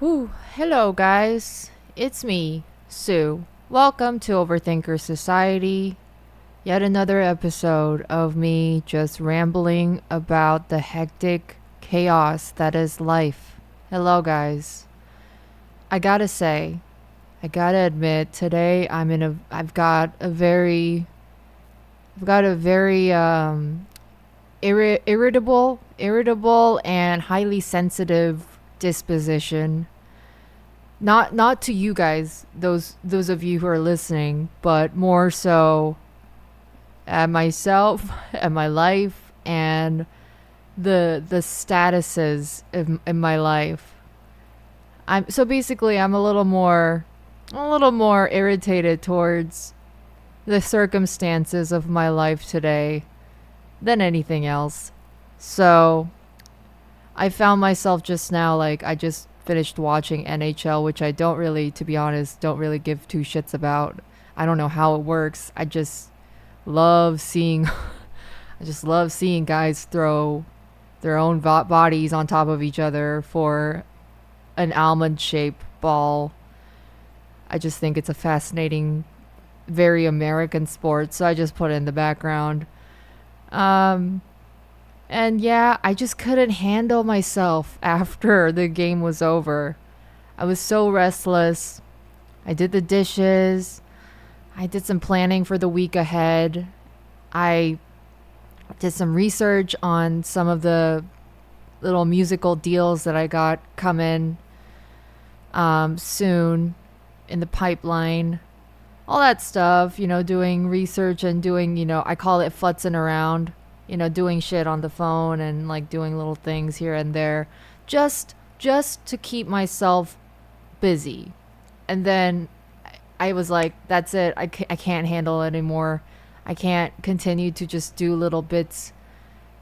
Whew. Hello, guys. It's me, Sue. Welcome to Overthinker Society. Yet another episode of me just rambling about the hectic chaos that is life. Hello, guys. I gotta say, I gotta admit, today I've got a very irritable and highly sensitive disposition. Not to you guys, those of you who are listening, but more so at myself, at my life, and the statuses in my life. I'm a little more irritated towards the circumstances of my life today than anything else. So I found myself just now, like, I just finished watching NHL, which I don't really, to be honest, don't really give two shits about. I don't know how it works. Love seeing, I just love seeing guys throw their own bodies on top of each other for an almond shaped ball. I just think it's a fascinating, very American sport. So I just put it in the background. Um, And yeah, I just couldn't handle myself after the game was over. I was so restless. I did the dishes. I did some planning for the week ahead. I did some research on some of the little musical deals that I got coming soon in the pipeline. All that stuff, doing research and doing, I call it futzing around, doing shit on the phone and like doing little things here and there, just to keep myself busy. And then I was like, that's it. I can't handle it anymore. I can't continue to just do little bits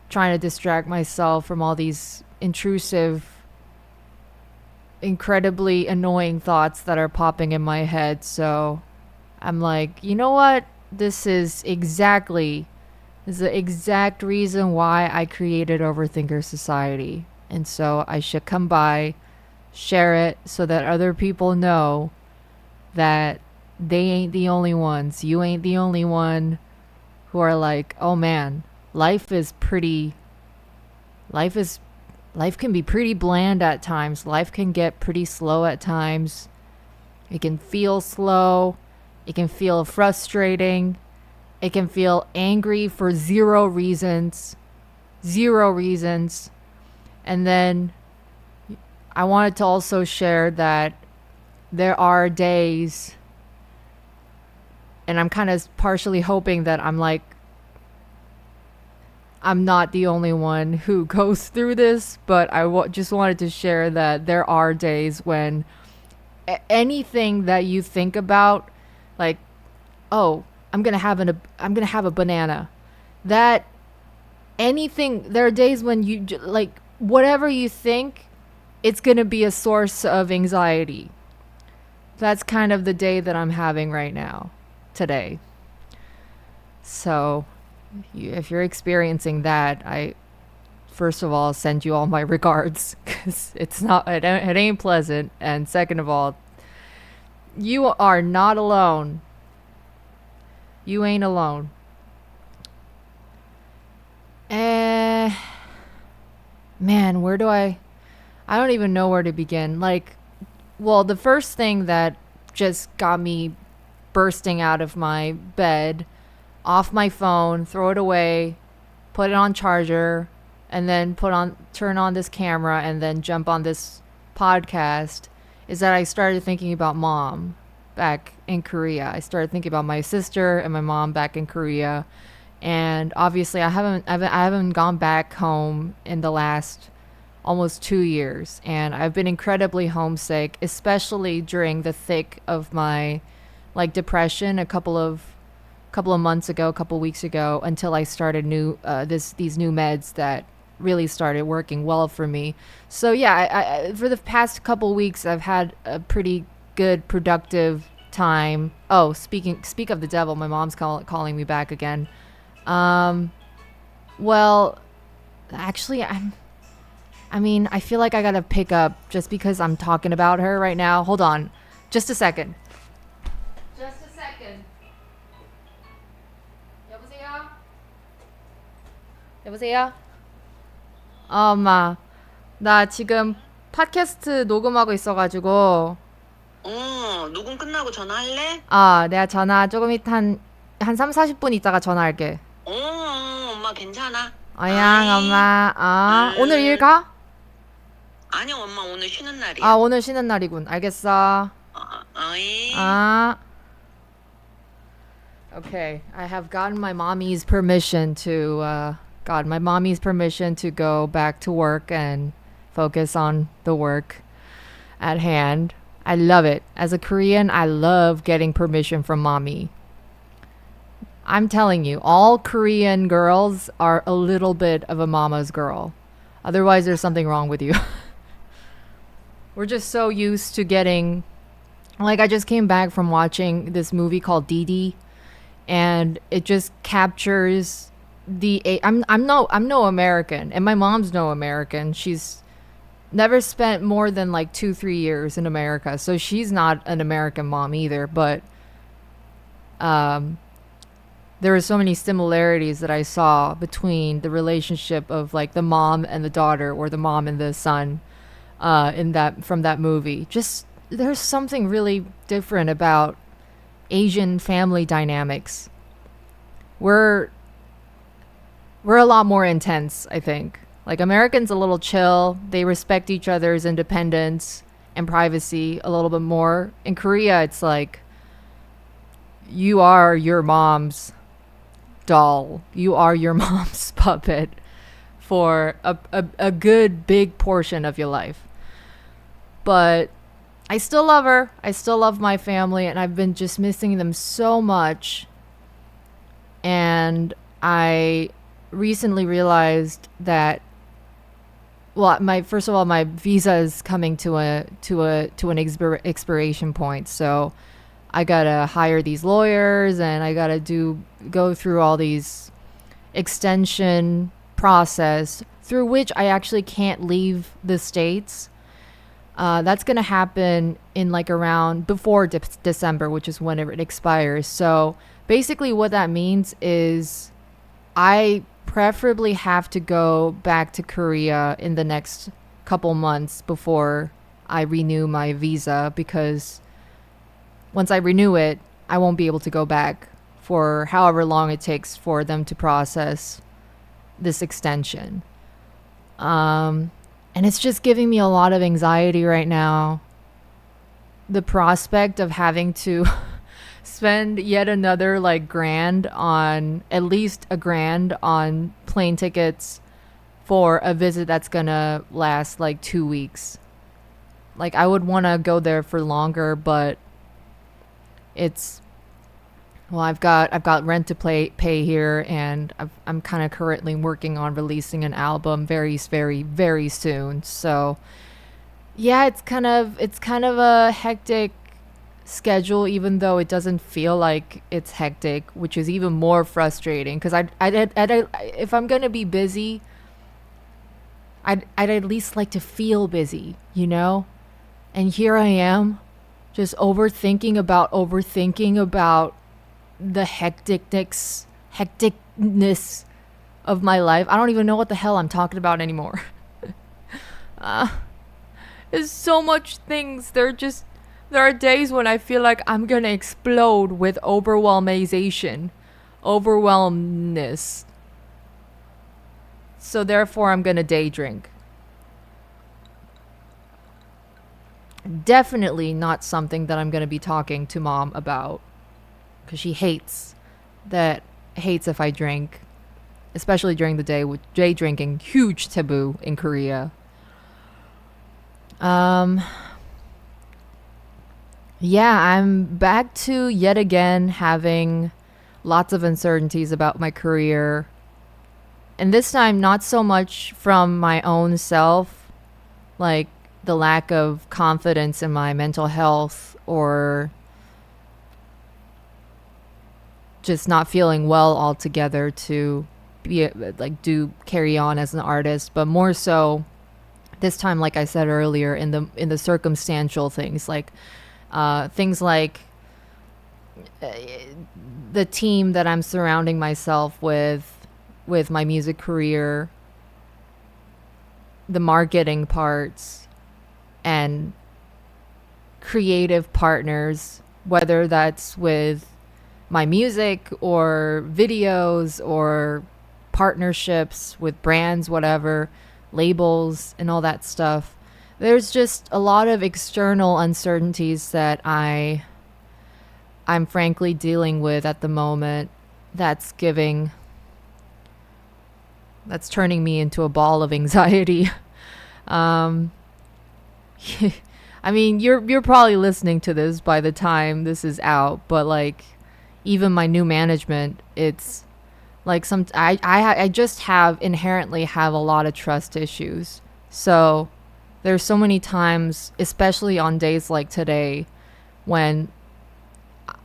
trying to distract myself from all these intrusive, incredibly annoying thoughts that are popping in my head. So I'm like, you know what? This is the exact reason why I created Overthinker Society. And so I should come by, share it so that other people know that they ain't the only ones. You ain't the only one who are like, oh man, life is pretty, life is, life can be pretty bland at times. Life can get pretty slow at times. It can feel slow. It can feel frustrating. It can feel angry for zero reasons. Zero reasons. And then I wanted to also share that there are days, and I'm kind of partially hoping that I'm not the only one who goes through this, but just wanted to share that there are days when anything that you think about, like, oh, I'm gonna have a banana. That anything. There are days when you like whatever you think, it's gonna be a source of anxiety. That's kind of the day that I'm having right now, today. So, if you're experiencing that, I first of all send you all my regards because it ain't pleasant, and second of all, you are not alone. You ain't alone. Eh, man, I don't even know where to begin. Like, well, the first thing that just got me bursting out of my bed, off my phone, throw it away, put it on charger, and then turn on this camera and then jump on this podcast is that I started thinking about mom back in Korea. I started thinking about my sister and my mom back in Korea. And obviously I haven't gone back home in the last almost 2 years, and I've been incredibly homesick, especially during the thick of my like depression a couple of months ago, a couple weeks ago, until I started these new meds that really started working well for me. So yeah, for the past couple weeks, I've had a pretty good, productive time. Oh, speak of the devil, my mom's calling me back again. Um, well, actually, I mean, I feel like I gotta pick up just because I'm talking about her right now. Hold on. Just a second. Just a second. 여보세요? 여보세요? 엄마. 나 지금 팟캐스트 녹음하고 있어가지고, 녹음 끝나고 전화할래? 내가 전화 조금 한 3, 40분 있다가 전화할게. 엄마 괜찮아. 양, 아이, 엄마. 오늘 일 음, 가? 아니, 엄마 오늘 쉬는 날이야. 오늘 쉬는 날이군. 알겠어. 아이, 아. Okay, I have gotten my mommy's permission to go back to work and focus on the work at hand. I love it. As a Korean, I love getting permission from mommy. I'm telling you, all Korean girls are a little bit of a mama's girl. Otherwise, there's something wrong with you. We're just so used to getting, like, I just came back from watching this movie called Didi, and it just captures I'm no American, and my mom's no American. She's never spent more than like 2-3 years in America, so she's not an American mom either. But um, there were so many similarities that I saw between the relationship of like the mom and the daughter, or the mom and the son, in that from that movie. Just there's something really different about Asian family dynamics. We're a lot more intense, I think. Like Americans a little chill. They respect each other's independence and privacy a little bit more. In Korea, it's like you are your mom's doll. You are your mom's puppet for a good big portion of your life. But I still love her. I still love my family, and I've been just missing them so much. And I recently realized that, well, my first of all, my visa is coming to an expiration point, so I gotta hire these lawyers, and I gotta go through all these extension process through which I actually can't leave the States. That's going to happen in like around before December, which is whenever it expires. So basically, what that means is I preferably have to go back to Korea in the next couple months before I renew my visa, because once I renew it, I won't be able to go back for however long it takes for them to process this extension. And it's just giving me a lot of anxiety right now. The prospect of having to spend yet another like at least a grand on plane tickets for a visit that's gonna last like 2 weeks. Like I would want to go there for longer, but it's, well, I've got rent to pay here, and I'm kind of currently working on releasing an album very, very, very soon. So yeah, it's kind of a hectic schedule, even though it doesn't feel like it's hectic, which is even more frustrating. Because if I'm gonna be busy, I'd at least like to feel busy, you know. And here I am, just overthinking about the hecticness of my life. I don't even know what the hell I'm talking about anymore. uh, there's so much things. There are days when I feel like I'm gonna explode with overwhelmness. So therefore, I'm gonna day drink. Definitely not something that I'm gonna be talking to mom about, because she hates if I drink, especially during the day, with day drinking huge taboo in Korea. Yeah, I'm back to yet again having lots of uncertainties about my career, and this time not so much from my own self, like the lack of confidence in my mental health, or just not feeling well altogether to be like do carry on as an artist, but more so this time, like I said earlier, in the circumstantial things like uh, the team that I'm surrounding myself with my music career, the marketing parts, and creative partners, whether that's with my music or videos or partnerships with brands, whatever, labels, and all that stuff. There's just a lot of external uncertainties that I'm frankly dealing with at the moment that's giving that's turning me into a ball of anxiety. um I mean, you're probably listening to this by the time this is out, but like even my new management, it's like I just inherently have a lot of trust issues. So there's so many times, especially on days like today, when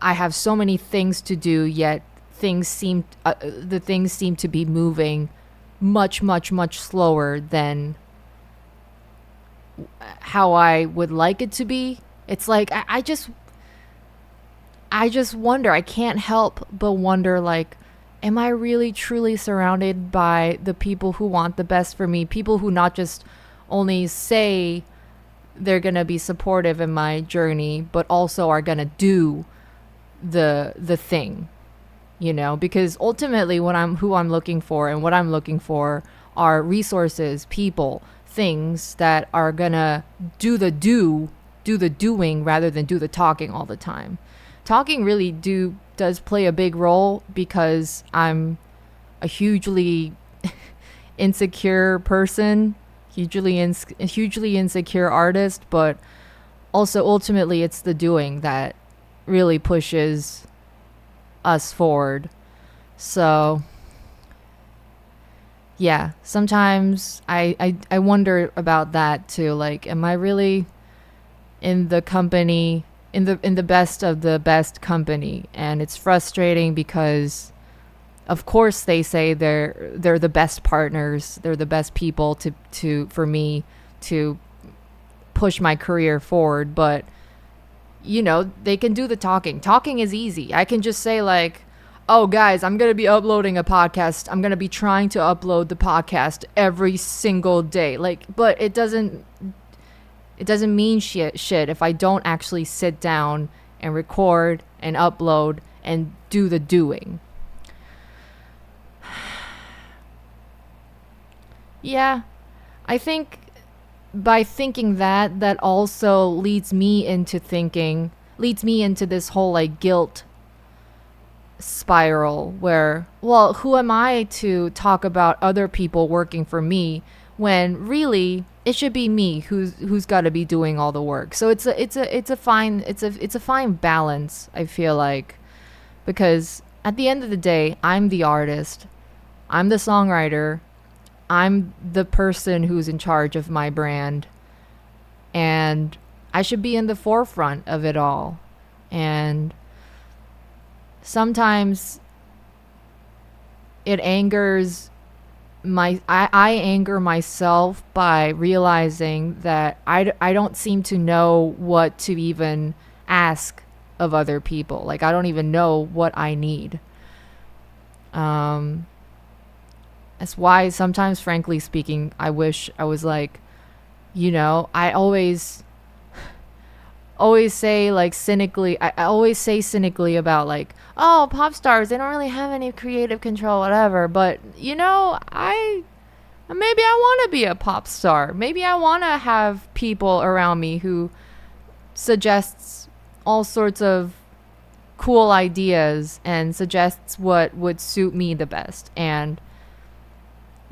I have so many things to do, yet the things seem to be moving much, much, much slower than how I would like it to be. It's like I just wonder. I can't help but wonder, like, am I really truly surrounded by the people who want the best for me? People who not just only say they're going to be supportive in my journey, but also are going to do the thing, because ultimately who I'm looking for and what I'm looking for are resources, people, things that are going to do the doing rather than do the talking all the time. Talking really does play a big role because I'm a hugely insecure person, hugely insecure artist, but also ultimately it's the doing that really pushes us forward. So yeah, sometimes I wonder about that too. Like, am I really in the company, in the best of the best company? And it's frustrating because of course they say they're the best partners, they're the best people to for me to push my career forward, but they can do the talking. Talking is easy. I can just say, like, oh guys, I'm going to be uploading a podcast. I'm going to be trying to upload the podcast every single day. Like, but it doesn't mean shit if I don't actually sit down and record and upload and do the doing. Yeah, I think by thinking that also leads me into this whole like guilt spiral where, well, who am I to talk about other people working for me when really it should be me who's got to be doing all the work. So it's a fine balance, I feel like, because at the end of the day, I'm the artist, I'm the songwriter, I'm the person who's in charge of my brand, and I should be in the forefront of it all. And sometimes it angers I anger myself by realizing that I don't seem to know what to even ask of other people. Like, I don't even know what I need. That's why sometimes, frankly speaking, I wish I was like, I always say, like, cynically, I always say cynically about, like, oh, pop stars, they don't really have any creative control, whatever. But I maybe I want to be a pop star. Maybe I want to have people around me who suggests all sorts of cool ideas and suggests what would suit me the best. And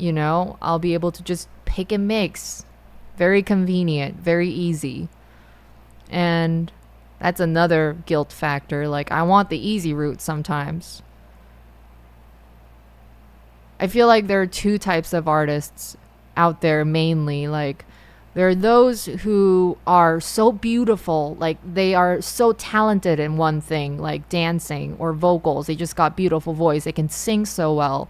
I'll be able to just pick and mix. Very convenient, very easy. And that's another guilt factor. Like, I want the easy route sometimes. I feel like there are two types of artists out there mainly. Like, there are those who are so beautiful, like they are so talented in one thing, like dancing or vocals. They just got beautiful voice. They can sing so well.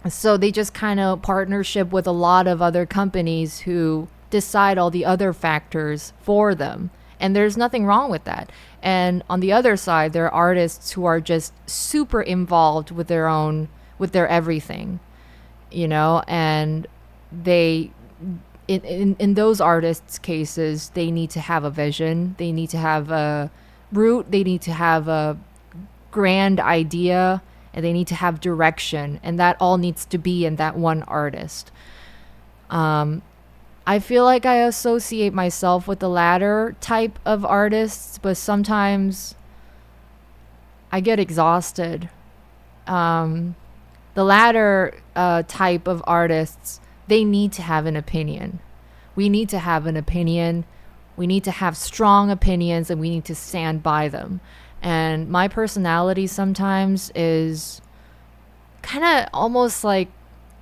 So they just kind of partnership with a lot of other companies who decide all the other factors for them. And there's nothing wrong with that. And on the other side, there are artists who are just super involved with their everything, and they, in those artists' cases, they need to have a vision, they need to have a root, they need to have a grand idea, and they need to have direction, and that all needs to be in that one artist. I feel like I associate myself with the latter type of artists, but sometimes I get exhausted. The latter type of artists, they need to have an opinion. We need to have an opinion. We need to have strong opinions, and we need to stand by them. And my personality sometimes is kind of almost like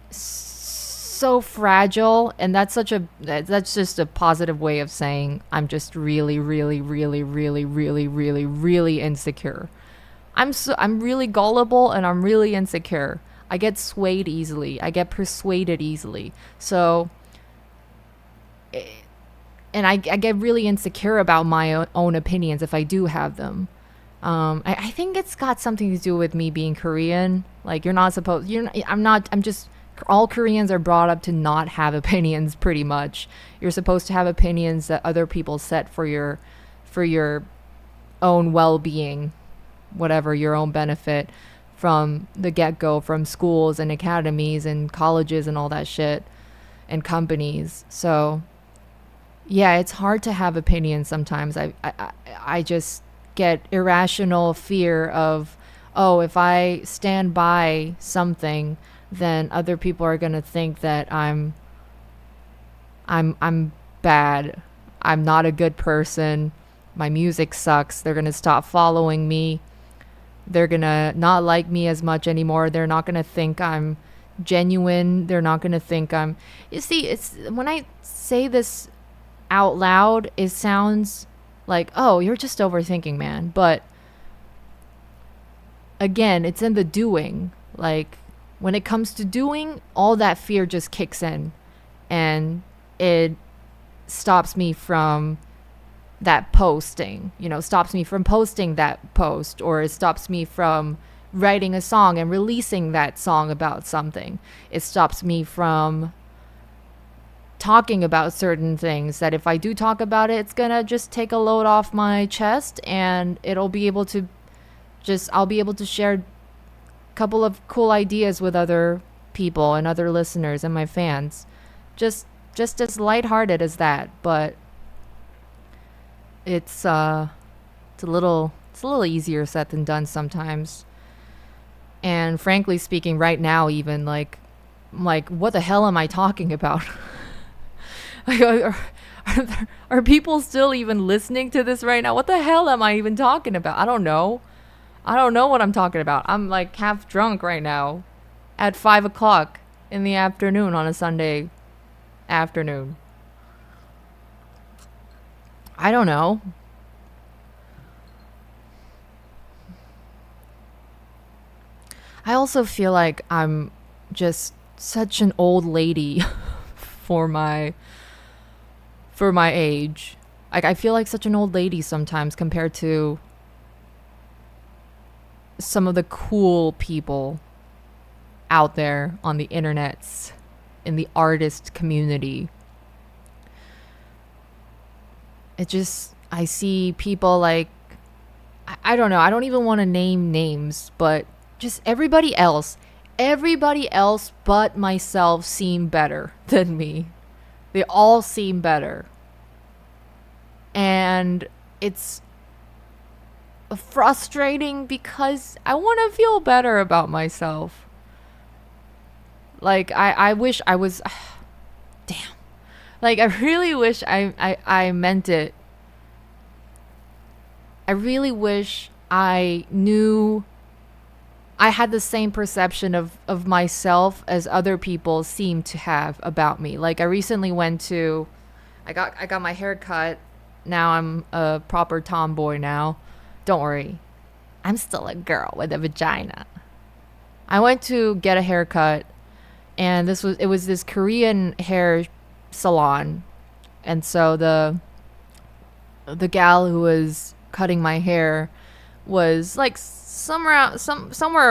so fragile, and that's just a positive way of saying I'm just really, really, really, really, really, really, really insecure. I'm really gullible, and I'm really insecure. I get swayed easily. I get persuaded easily. So, and I get really insecure about my own opinions if I do have them. I think it's got something to do with me being Korean. Like, you're not supposed, you're not, I'm not, I'm just, all Koreans are brought up to not have opinions pretty much. You're supposed to have opinions that other people set for your own well-being, whatever, your own benefit from the get-go, from schools and academies and colleges and all that shit and companies. So yeah, it's hard to have opinions sometimes. I just get irrational fear of, oh, if I stand by something, then other people are gonna think that I'm bad. I'm not a good person. My music sucks. They're gonna stop following me. They're gonna not like me as much anymore. They're not gonna think I'm genuine. They're not gonna think I'm. You see, it's when I say this out loud, it sounds like, oh, you're just overthinking, man. But again, it's in the doing. Like, when it comes to doing, all that fear just kicks in, and it stops me from that posting, stops me from posting that post, or it stops me from writing a song and releasing that song about something. It stops me from talking about certain things that if I do talk about it, it's gonna just take a load off my chest, and I'll be able to share a couple of cool ideas with other people and other listeners and my fans. Just as lighthearted as that, but it's a little easier said than done sometimes. And frankly speaking, right now, even like what the hell am I talking about? Like, are people still even listening to this right now? What the hell am I even talking about? I don't know what I'm talking about. I'm like half drunk right now at 5 o'clock in the afternoon on a Sunday afternoon. I don't know. I also feel like I'm just such an old lady for my age. Like, I feel like such an old lady sometimes compared to some of the cool people out there on the internets, in the artist community. I see people like, I don't know, I don't even want to name names, but just everybody else but myself seem better than me. They all seem better. And it's frustrating because I want to feel better about myself. Like, I wish I was, damn. Like, I really wish I meant it. I really wish I knew I had the same perception of myself as other people seem to have about me. Like, I recently I got my hair cut. Now I'm a proper tomboy now. Don't worry. I'm still a girl with a vagina. I went to get a haircut And it was this Korean hair salon. And so the gal who was cutting my hair was like somewhere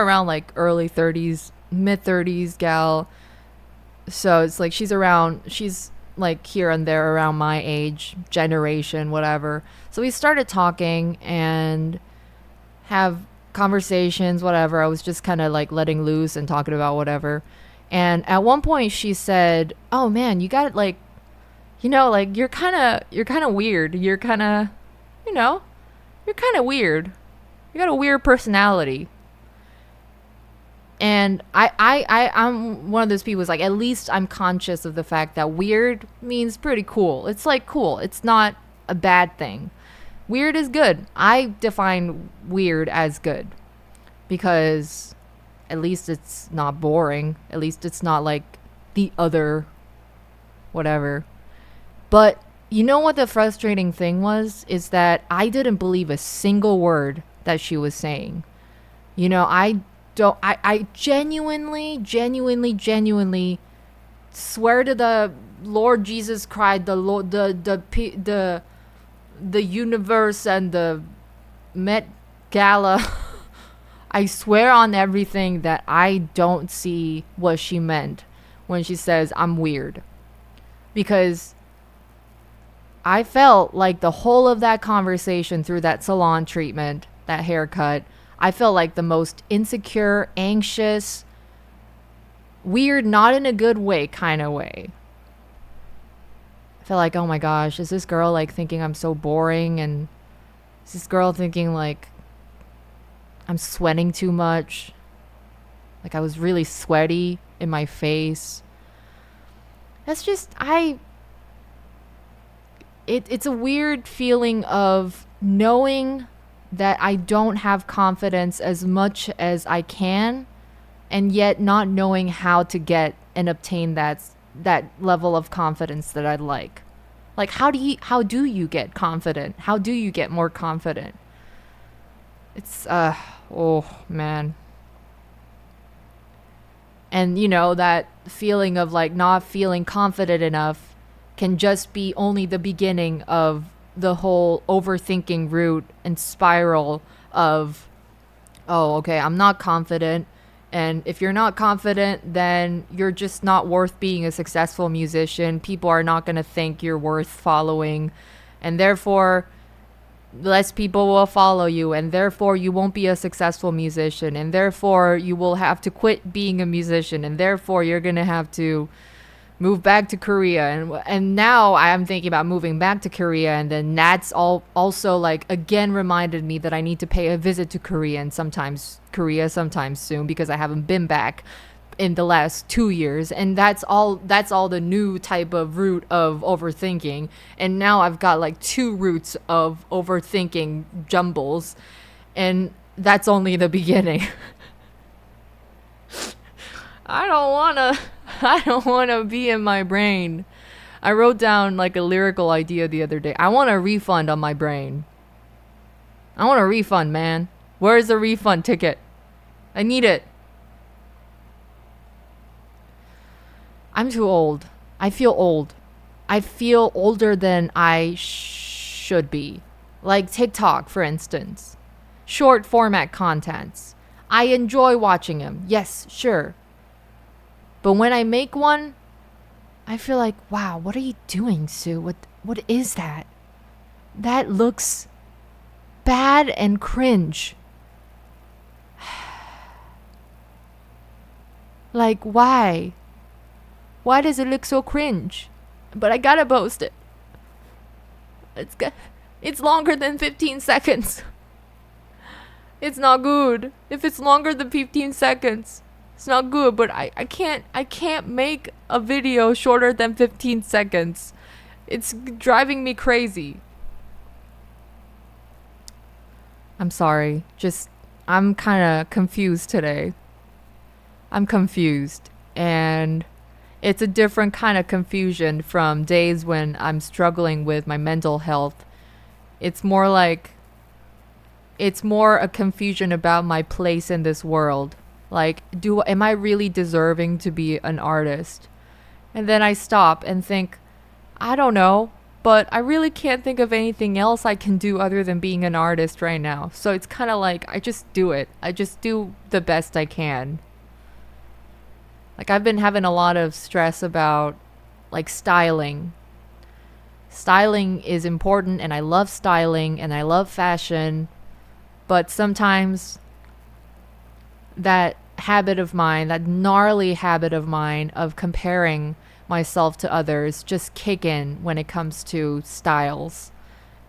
around like early 30s, mid 30s gal. So it's like she's like here and there around my age, generation, whatever. So we started talking and have conversations, whatever. I was just kind of like letting loose and talking about whatever. And at one point she said, "Oh man, you got like, like you're kind of weird. You're kind of, you know, you're kind of weird. You got a weird personality." And I'm one of those people who's like, at least I'm conscious of the fact that weird means pretty cool. It's like cool. It's not a bad thing. Weird is good. I define weird as good because at least it's not boring. At least it's not like the other whatever. But you know what the frustrating thing was? Is that I didn't believe a single word that she was saying. I genuinely swear to the Lord Jesus Christ, the Lord, the universe and the Met Gala. I swear on everything that I don't see what she meant when she says I'm weird. Because I felt like the whole of that conversation through that salon treatment, that haircut, I felt like the most insecure, anxious, weird, not in a good way kind of way. I felt like, oh my gosh, is this girl like thinking I'm so boring? And is this girl thinking like I'm sweating too much? Like I was really sweaty in my face. That's just, it's a weird feeling of knowing that I don't have confidence as much as I can, and yet not knowing how to get and obtain that level of confidence that I'd like. Like how do you get confident? How do you get more confident? It's oh man. And that feeling of like not feeling confident enough can just be only the beginning of the whole overthinking route and spiral of, oh, okay, I'm not confident. And if you're not confident, then you're just not worth being a successful musician. People are not going to think you're worth following. And therefore, less people will follow you. And therefore, you won't be a successful musician. And therefore, you will have to quit being a musician. And therefore, you're going to have to move back to Korea. And now I'm thinking about moving back to Korea. And then that's also like, again, reminded me that I need to pay a visit to Korea sometime soon, because I haven't been back in the last 2 years. And that's all the new type of route of overthinking. And now I've got like 2 routes of overthinking jumbles. And that's only the beginning. I don't want to be in my brain. I wrote down like a lyrical idea the other day. I want a refund on my brain. I want a refund, man. Where's the refund ticket? I need it. I'm too old. I feel old. I feel older than I should be. Like TikTok, for instance. Short format contents. I enjoy watching them. Yes, sure. But when I make one, I feel like, wow, what are you doing, Sue? What is that? That looks bad and cringe. Like, why? Why does it look so cringe? But I gotta post it. It's longer than 15 seconds. It's not good. If it's longer than 15 seconds, it's not good. But I can't make a video shorter than 15 seconds. It's driving me crazy. I'm sorry. I'm kind of confused today. I'm confused. And it's a different kind of confusion from days when I'm struggling with my mental health. It's more a confusion about my place in this world. Like, am I really deserving to be an artist? And then I stop and think, I don't know, but I really can't think of anything else I can do other than being an artist right now. So it's kind of like I just do it. I just do the best I can. Like, I've been having a lot of stress about like styling. Styling is important, and I love styling and I love fashion, but sometimes that habit of mine, that gnarly habit of mine of comparing myself to others, just kick in when it comes to styles.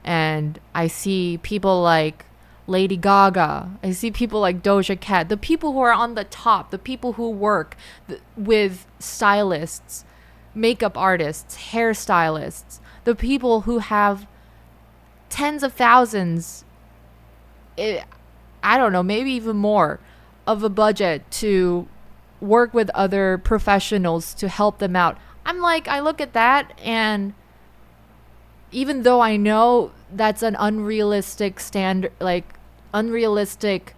And I see people like Lady Gaga. I see people like Doja Cat, the people who are on the top, the people who work with stylists, makeup artists, hairstylists, the people who have tens of thousands, I don't know, maybe even more of a budget to work with other professionals to help them out. I'm like, I look at that, and even though I know that's an unrealistic standard, like unrealistic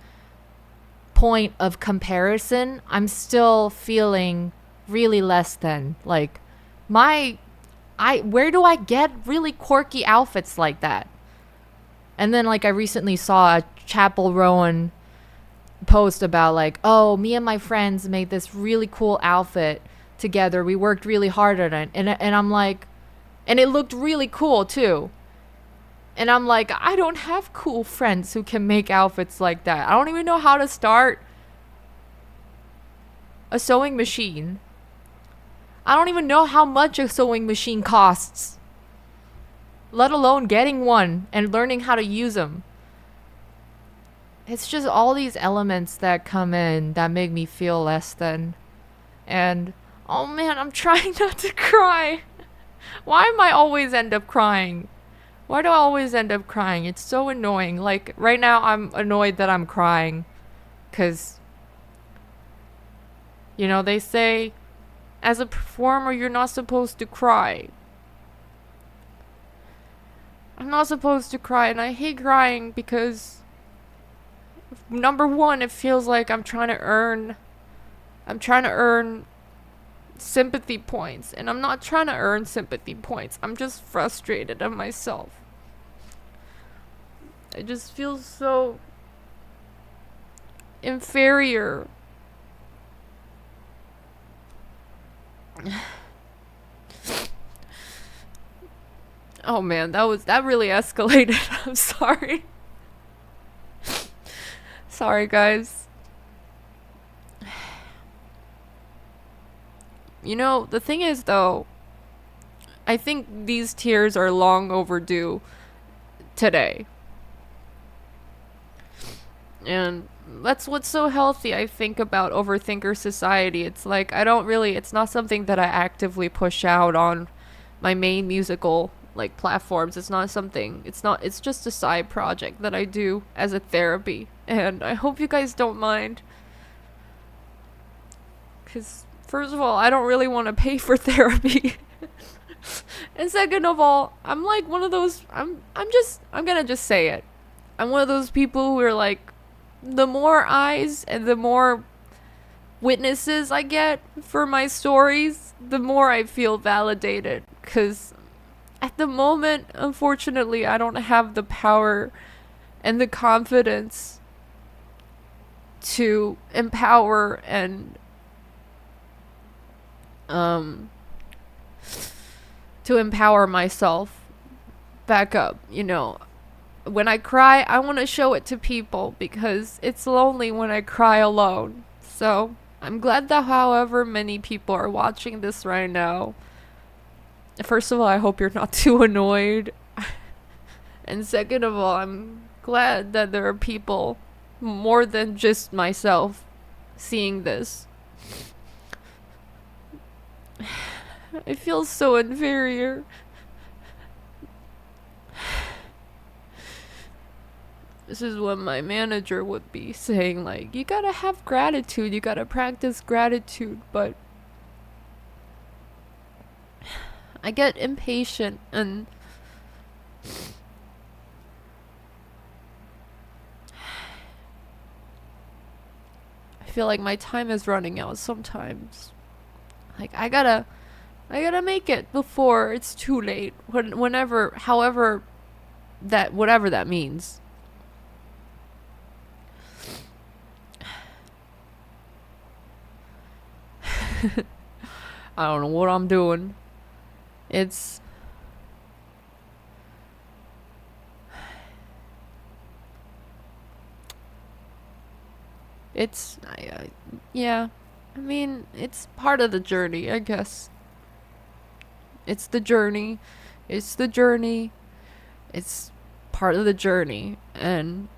point of comparison, I'm still feeling really less than. Like, where do I get really quirky outfits like that? And then, like, I recently saw a Chapel Rowan post about, like, oh, me and my friends made this really cool outfit together. We worked really hard on it. And I'm like, and it looked really cool too. And I'm like, I don't have cool friends who can make outfits like that. I don't even know how to start a sewing machine. I don't even know how much a sewing machine costs, let alone getting one and learning how to use them. It's just all these elements that come in that make me feel less than. And oh man, I'm trying not to cry. Why am I always end up crying? Why do I always end up crying? It's so annoying. Like, right now I'm annoyed that I'm crying. Because, you know, they say as a performer you're not supposed to cry. I'm not supposed to cry, and I hate crying because, number one, it feels like I'm trying to earn sympathy points, and I'm not trying to earn sympathy points. I'm just frustrated at myself. I just feel so inferior. Oh man, that really escalated. I'm sorry. Sorry, guys. You know, the thing is, though, I think these tears are long overdue today. And that's what's so healthy, I think, about overthinker society. It's like, it's not something that I actively push out on my main musical, like, platforms. It's just a side project that I do as a therapy. And I hope you guys don't mind. Because, first of all, I don't really want to pay for therapy. And second of all, I'm like one of those, I'm gonna just say it. I'm one of those people who are like, the more eyes and the more witnesses I get for my stories, the more I feel validated. Because at the moment, unfortunately, I don't have the power and the confidence to empower and myself back up, you know. When I cry, I want to show it to people because it's lonely when I cry alone. So, I'm glad that however many people are watching this right now. First of all, I hope you're not too annoyed. And second of all, I'm glad that there are people more than just myself seeing this. I feel so inferior. This is what my manager would be saying, like, you gotta have gratitude, you gotta practice gratitude, but I get impatient and I I feel like my time is running out sometimes. Like I gotta make it before it's too late. Whenever, however, that whatever that means. I don't know what I'm doing. It's yeah. I mean, it's part of the journey, I guess. It's the journey. It's the journey. It's part of the journey, and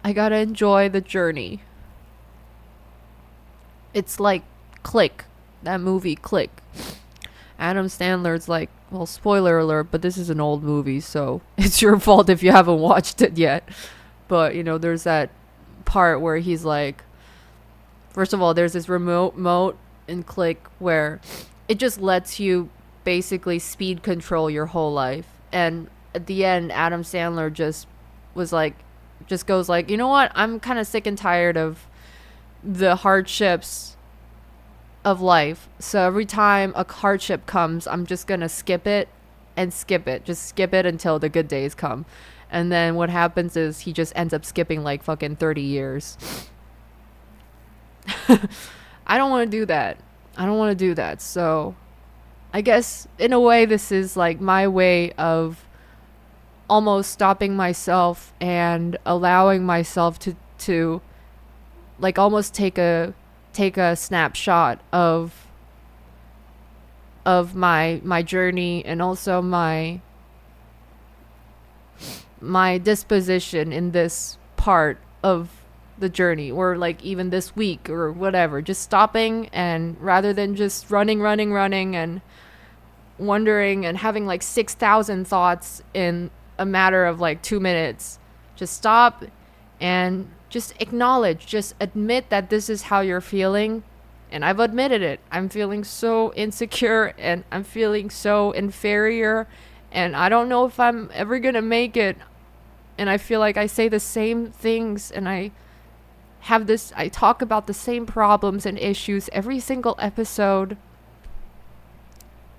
I gotta enjoy the journey. It's like Click, that movie Click. Adam Sandler's like, well, spoiler alert, but this is an old movie, so it's your fault if you haven't watched it yet. But, there's that part where he's like, first of all, there's this remote in Click where it just lets you basically speed control your whole life. And at the end, Adam Sandler just goes like, you know what? I'm kind of sick and tired of the hardships of life. So every time a hardship comes, I'm just going to skip it and skip it. Just skip it until the good days come. And then what happens is he just ends up skipping like fucking 30 years. I don't want to do that. So I guess in a way this is like my way of almost stopping myself and allowing myself to like almost take a snapshot of my journey, and also my disposition in this part of the journey, or like even this week or whatever, just stopping, and rather than just running and wondering and having like 6,000 thoughts in a matter of like 2 minutes, just stop and just acknowledge, just admit that this is how you're feeling. And I've admitted it. I'm feeling so insecure, and I'm feeling so inferior, and I don't know if I'm ever gonna make it. And I feel like I say the same things, and I talk about the same problems and issues every single episode.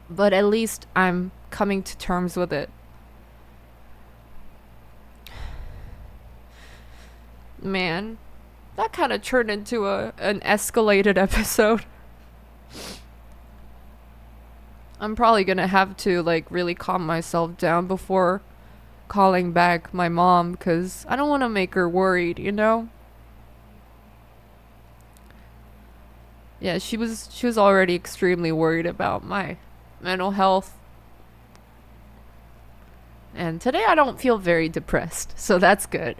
But at least I'm coming to terms with it. Man, that kind of turned into an escalated episode. I'm probably gonna have to like really calm myself down before calling back my mom, because I don't want to make her worried, Yeah, she was already extremely worried about my mental health. And today I don't feel very depressed, so that's good.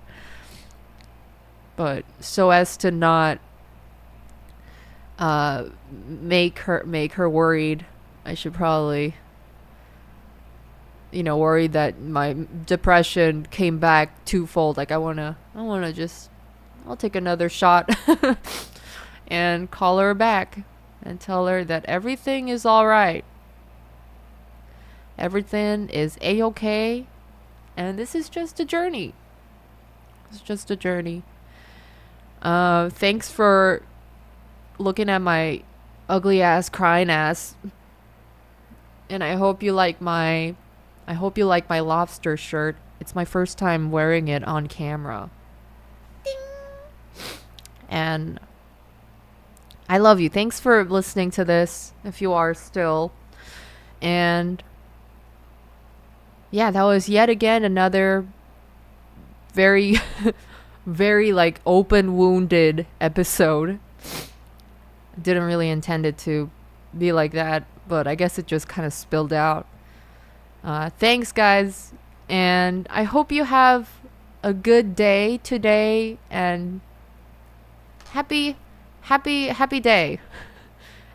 But so as to not make her worried, I should probably worried that my depression came back twofold. Like I'll take another shot and call her back and tell her that everything is all right. Everything is a-okay, and this is just a journey. It's just a journey. Thanks for looking at my ugly ass crying ass. And I hope you like my lobster shirt. It's my first time wearing it on camera. Ding. And I love you. Thanks for listening to this, if you are still. And yeah, that was yet again another very very like open wounded episode. Didn't really intend it to be like that, but I guess it just kind of spilled out. Thanks guys, and I hope you have a good day today, and happy day.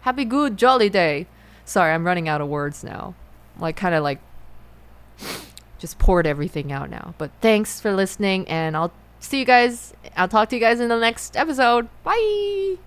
Happy good jolly day. Sorry, I'm running out of words now. Like kind of like just poured everything out now. But thanks for listening, and I'll talk to you guys in the next episode. Bye.